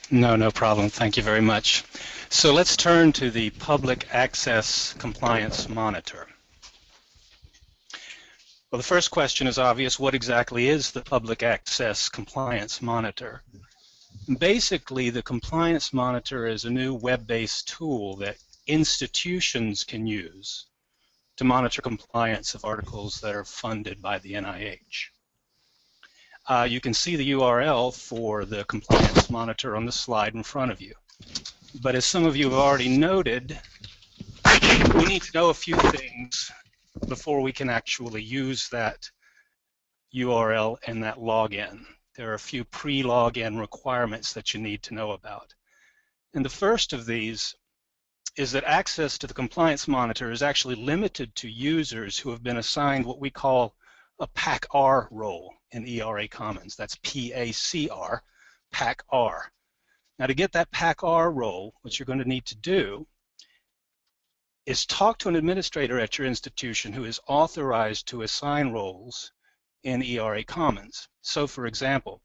No problem. Thank you very much. So let's turn to the Public Access Compliance Monitor. Well, the first question is obvious. What exactly is the Public Access Compliance Monitor? Basically, the Compliance Monitor is a new web-based tool that institutions can use to monitor compliance of articles that are funded by the NIH. You can see the URL for the Compliance Monitor on the slide in front of you. But as some of you have already noted, we need to know a few things before we can actually use that URL and that login. There are a few pre-login requirements that you need to know about. And the first of these is that access to the Compliance Monitor is actually limited to users who have been assigned what we call a PAC-R role in ERA Commons. That's P-A-C-R, PAC-R. Now, to get that PAC-R role, what you're going to need to do is talk to an administrator at your institution who is authorized to assign roles in ERA Commons. So, for example,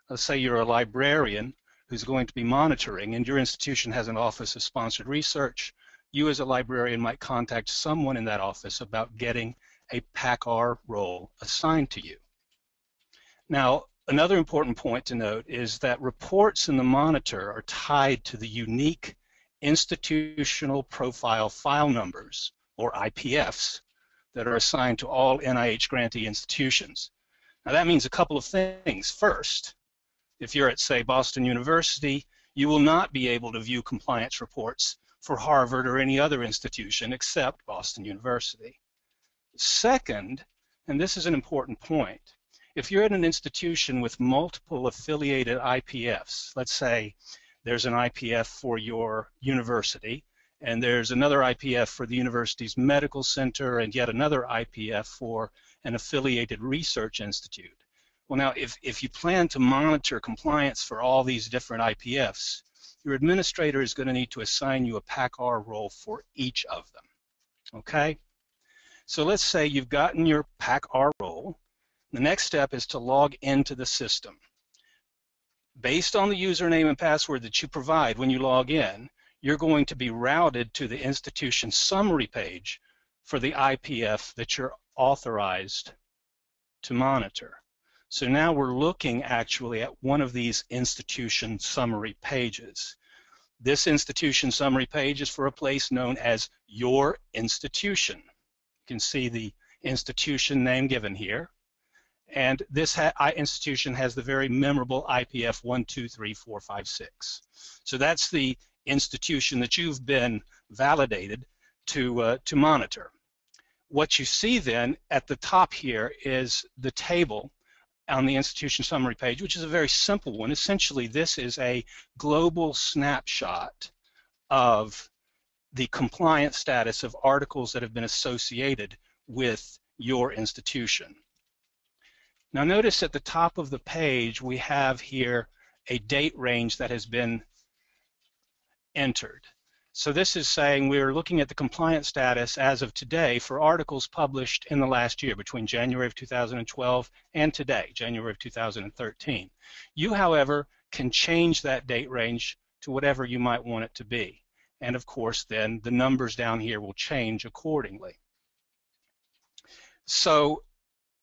let's say you're a librarian who's going to be monitoring, and your institution has an office of sponsored research. You as a librarian might contact someone in that office about getting a PAC-R role assigned to you. Now, another important point to note is that reports in the monitor are tied to the unique institutional profile file numbers, or IPFs, that are assigned to all NIH grantee institutions. Now, that means a couple of things. First, if you're at, say, Boston University, you will not be able to view compliance reports for Harvard or any other institution except Boston University. Second, and this is an important point, if you're at an institution with multiple affiliated IPFs, let's say there's an IPF for your university, and there's another IPF for the university's medical center, and yet another IPF for an affiliated research institute. Well, now, if you plan to monitor compliance for all these different IPFs, your administrator is going to need to assign you a PAC-R role for each of them, okay? So let's say you've gotten your PAC-R role. The next step is to log into the system. Based on the username and password that you provide when you log in, you're going to be routed to the institution summary page for the IPF that you're authorized to monitor. So now we're looking actually at one of these institution summary pages. This institution summary page is for a place known as your institution. You can see the institution name given here. And this institution has the very memorable IPF 123456. So that's the institution that you've been validated to monitor. What you see then at the top here is the table on the institution summary page, which is a very simple one. Essentially, this is a global snapshot of the compliance status of articles that have been associated with your institution. Now notice at the top of the page we have here a date range that has been entered. So this is saying we're looking at the compliance status as of today for articles published in the last year between January of 2012 and today, January of 2013. You, however, can change that date range to whatever you might want it to be. And of course then the numbers down here will change accordingly. So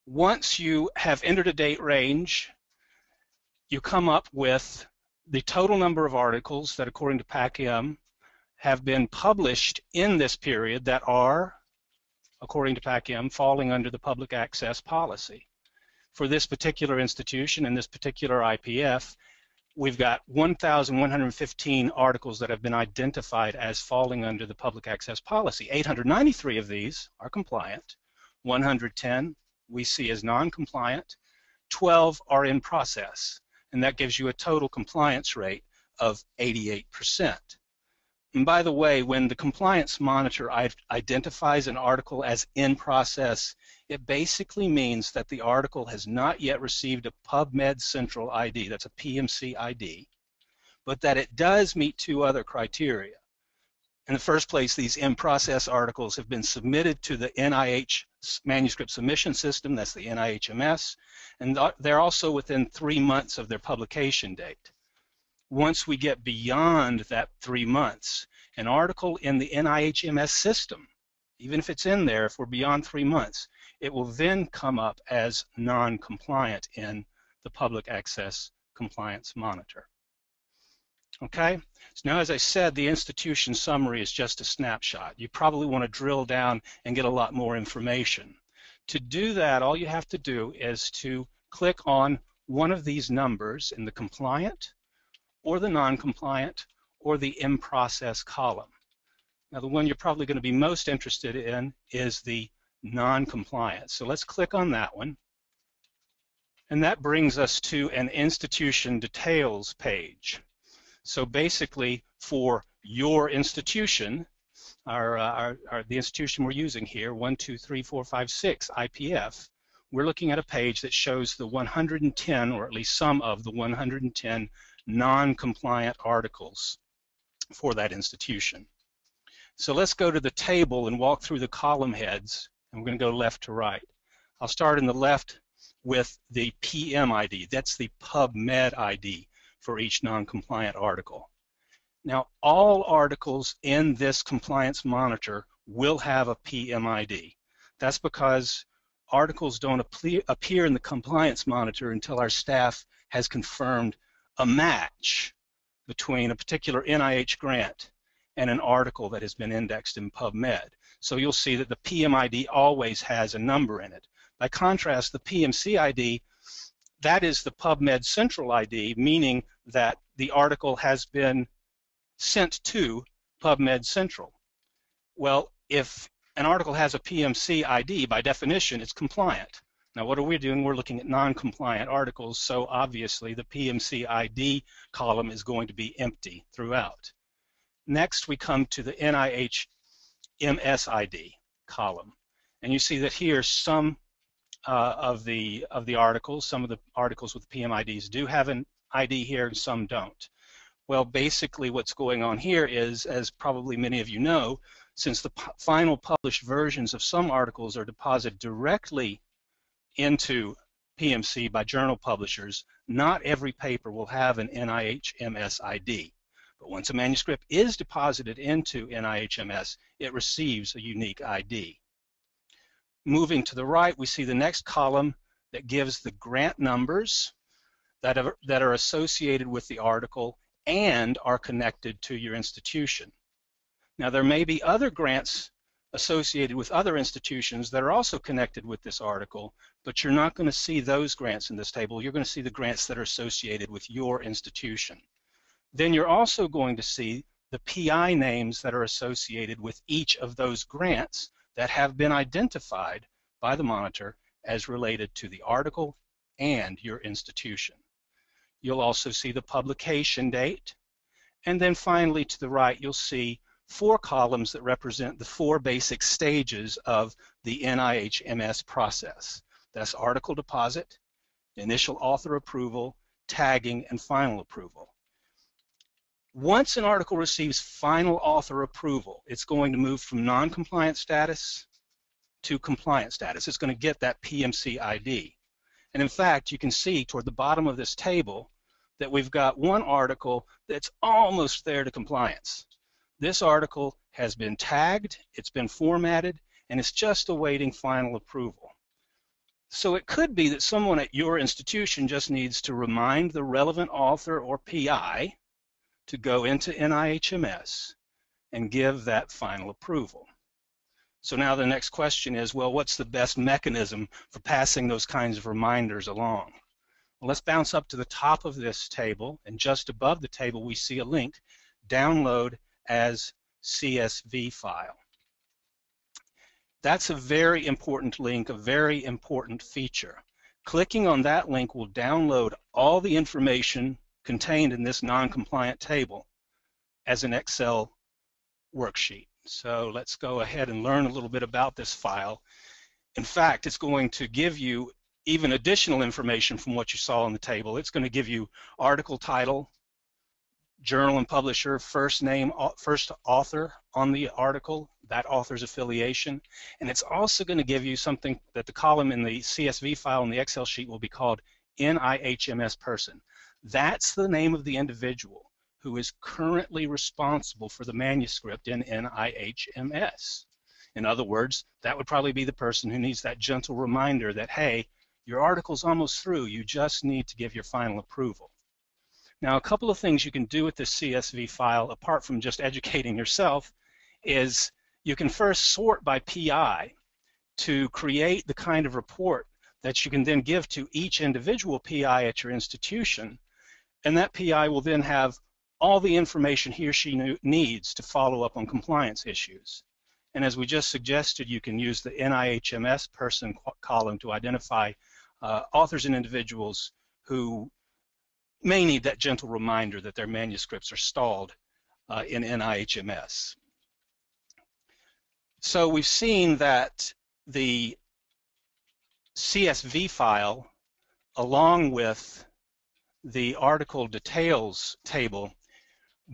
once you have entered a date range, you come up with the total number of articles that, according to PAC-M, have been published in this period that are, according to PAC-M, falling under the public access policy. For this particular institution and this particular IPF, we've got 1,115 articles that have been identified as falling under the public access policy. 893 of these are compliant, 110 we see as non-compliant, 12 are in process, and that gives you a total compliance rate of 88%. And by the way, when the compliance monitor identifies an article as in process, it basically means that the article has not yet received a PubMed Central ID, that's a PMC ID, but that it does meet two other criteria. In the first place, these in-process articles have been submitted to the NIH manuscript submission system, that's the NIHMS, and they're also within 3 months of their publication date. once we get beyond that 3 months, an article in the NIHMS system, even if it's in there, if we're beyond 3 months, it will then come up as non-compliant in the public access compliance monitor. Okay, so now as I said, the institution summary is just a snapshot. You probably want to drill down and get a lot more information. To do that, all you have to do is to click on one of these numbers in the compliant or the non-compliant or the in process column. Now the one you're probably going to be most interested in is the non-compliant. So let's click on that one. And that brings us to an institution details page. So basically for your institution, the institution we're using here, 1, 2, 3, 4, 5, 6 IPF, we're looking at a page that shows the 110, or at least some of the 110 non-compliant articles for that institution. So let's go to the table and walk through the column heads, and we're going to go left to right. I'll start in the left with the PM ID. That's the PubMed ID for each non-compliant article. Now, all articles in this compliance monitor will have a PM ID. That's because articles don't appear in the compliance monitor until our staff has confirmed a match between a particular NIH grant and an article that has been indexed in PubMed. So you'll see that the PM ID always has a number in it. By contrast, the PMC ID, that is the PubMed Central ID, meaning that the article has been sent to PubMed Central. Well, if an article has a PMC ID, by definition, it's compliant. Now, what are we doing? We're looking at non-compliant articles, so obviously the PMC ID column is going to be empty throughout. Next, we come to the NIH MS ID column, and you see that here some of the articles, some of the articles with PM IDs do have an ID here, and some don't. Well, basically what's going on here is, as probably many of you know, since the final published versions of some articles are deposited directly into PMC by journal publishers, not every paper will have an NIH MS ID. But once a manuscript is deposited into NIH MS, it receives a unique ID. Moving to the right, we see the next column that gives the grant numbers that are associated with the article and are connected to your institution. Now, there may be other grants associated with other institutions that are also connected with this article, but you're not going to see those grants in this table. You're going to see the grants that are associated with your institution. Then you're also going to see the PI names that are associated with each of those grants that have been identified by the monitor as related to the article and your institution. You'll also see the publication date, and then finally to the right you'll see 4 columns that represent the 4 basic stages of the NIH MS process. That's article deposit, initial author approval, tagging, and final approval. Once an article receives final author approval, it's going to move from non-compliant status to compliant status. It's going to get that PMC ID. And in fact, you can see toward the bottom of this table that we've got one article that's almost there to compliance. This article has been tagged, it's been formatted, and it's just awaiting final approval. So it could be that someone at your institution just needs to remind the relevant author or PI to go into NIHMS and give that final approval. So now the next question is, well, what's the best mechanism for passing those kinds of reminders along? Well, let's bounce up to the top of this table, and just above the table we see a link, download as CSV file. That's a very important link, a very important feature. Clicking on that link will download all the information contained in this non-compliant table as an Excel worksheet. So let's go ahead and learn a little bit about this file. In fact, it's going to give you even additional information from what you saw on the table. It's going to give you article title, journal and publisher, first name, first author on the article, that author's affiliation, and it's also going to give you something that the column in the CSV file in the Excel sheet will be called NIHMS person. That's the name of the individual who is currently responsible for the manuscript in NIHMS. In other words, that would probably be the person who needs that gentle reminder that, hey, your article's almost through, you just need to give your final approval. Now, a couple of things you can do with this CSV file, apart from just educating yourself, is you can first sort by PI to create the kind of report that you can then give to each individual PI at your institution, and that PI will then have all the information he or she needs to follow up on compliance issues. And as we just suggested, you can use the NIHMS person column to identify authors and individuals who may need that gentle reminder that their manuscripts are stalled in NIHMS. So we've seen that the CSV file, along with the article details table,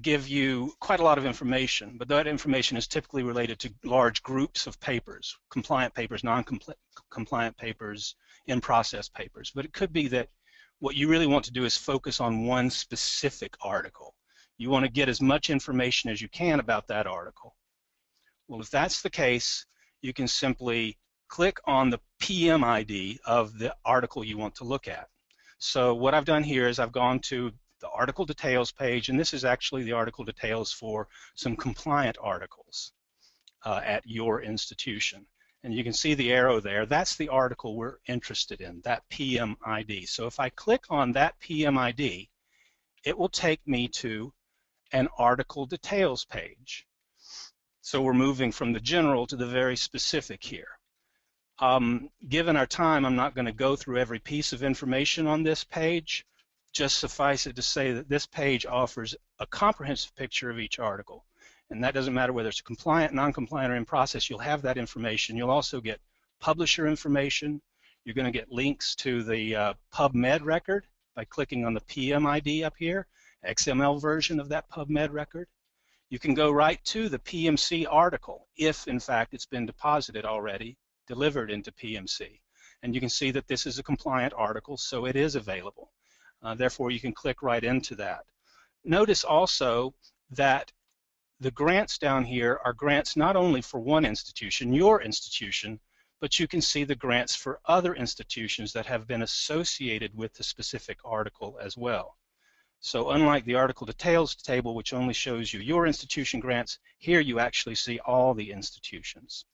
give you quite a lot of information, but that information is typically related to large groups of papers, compliant papers, non-compliant papers, in-process papers. But it could be that what you really want to do is focus on one specific article. You want to get as much information as you can about that article. Well, if that's the case, you can simply click on the PM ID of the article you want to look at. So what I've done here is I've gone to the article details page, and this is actually the article details for some compliant articles at your institution. And you can see the arrow there. That's the article we're interested in, that PM ID. So if I click on that PM ID, it will take me to an article details page. So we're moving from the general to the very specific here. Given our time, I'm not going to go through every piece of information on this page. Just suffice it to say that this page offers a comprehensive picture of each article. And that doesn't matter whether it's compliant, non-compliant, or in process, you'll have that information. You'll also get publisher information. You're going to get links to the PubMed record by clicking on the PM ID up here, XML version of that PubMed record. You can go right to the PMC article if, in fact, it's been deposited already, delivered into PMC. And you can see that this is a compliant article, so it is available. Therefore, you can click right into that. Notice also that the grants down here are grants not only for one institution, your institution, but you can see the grants for other institutions that have been associated with the specific article as well. So unlike the article details table, which only shows you your institution grants, here you actually see all the institutions.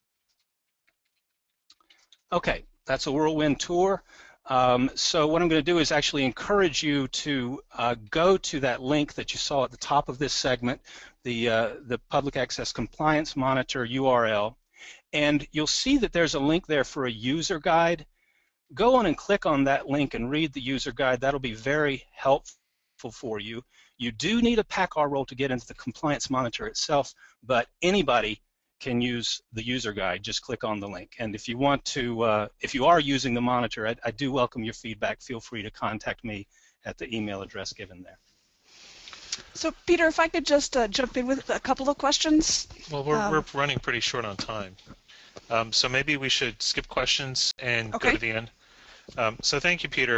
Okay, that's a whirlwind tour. So what I'm going to do is actually encourage you to go to that link that you saw at the top of this segment, the Public Access Compliance Monitor URL, and you'll see that there's a link there for a user guide. Go on and click on that link and read the user guide. That'll be very helpful for you. You do need a PACR role to get into the Compliance Monitor itself, but anybody can use the user guide. Just click on the link. And if you want to, if you are using the monitor, I do welcome your feedback. Feel free to contact me at the email address given there. So, Peter, if I could just jump in with a couple of questions. Well, we're running pretty short on time. So maybe we should skip questions and go to the end. So thank you, Peter.